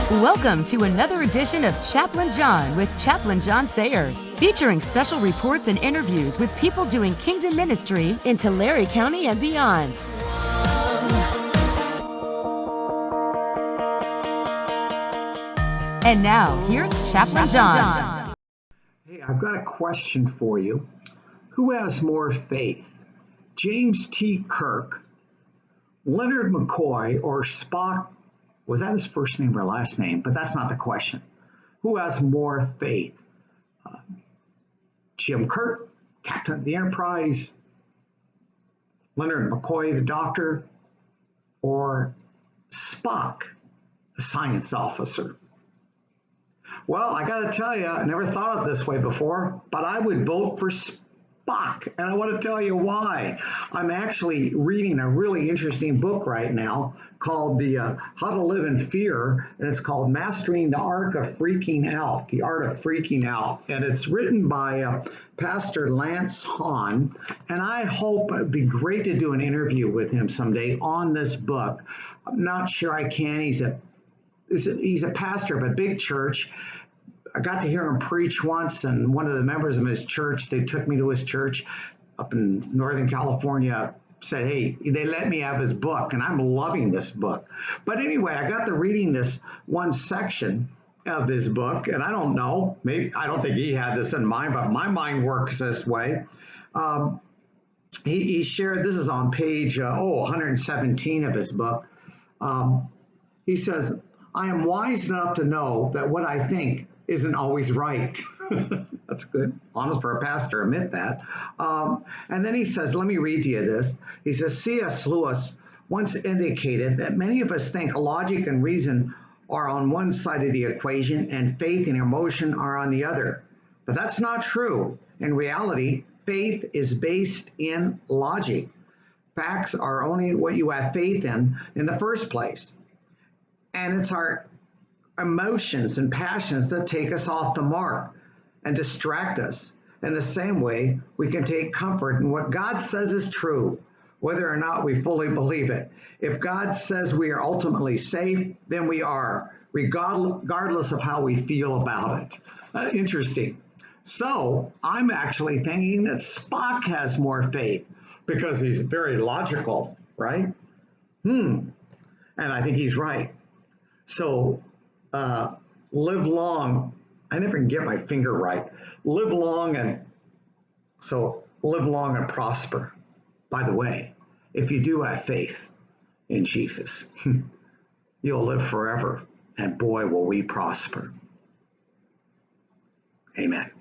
Welcome to another edition of Chaplain John with Chaplain John Sayers, featuring special reports and interviews with people doing kingdom ministry in Tulare County and beyond. And now, here's Chaplain John. Hey, I've got a question for you. Who has more faith, James T Kirk, Leonard McCoy, or Spock? Was that his first name or last name? But that's not the question. Who has more faith? Jim Kirk, Captain of the Enterprise, Leonard McCoy, the doctor, or Spock, the science officer? Well, I got to tell you, I never thought of it this way before, but I would vote for Spock, and I want to tell you why. I'm actually reading a really interesting book right now called How to Live in Fear, and it's called Mastering the Art of Freaking Out, The Art of Freaking Out, and it's written by Pastor Lance Hahn, and I hope it'd be great to do an interview with him someday on this book. I'm not sure I can. He's a pastor of a big church. I got to hear him preach once, and one of the members of his church, they took me to his church up in Northern California, said, hey, they let me have his book, and I'm loving this book. But anyway, I got to reading this one section of his book, and I don't know, maybe, I don't think he had this in mind, but my mind works this way. He shared, this is on page 117 of his book. He says, I am wise enough to know that what I think isn't always right. That's good. Honest for a pastor, admit that. And then he says, let me read to you this. He says, C.S. Lewis once indicated that many of us think logic and reason are on one side of the equation and faith and emotion are on the other. But that's not true. In reality, faith is based in logic. Facts are only what you have faith in the first place. And it's our emotions and passions that take us off the mark and distract us. In the same way, we can take comfort in what God says is true, whether or not we fully believe it. If God says we are ultimately safe, then we are, regardless of how we feel about it. Interesting. So I'm actually thinking that Spock has more faith because he's very logical, right? And I think he's right. So live long. I never can get my finger right. Live long and prosper. By the way, if you do have faith in Jesus, you'll live forever, and boy, will we prosper. Amen.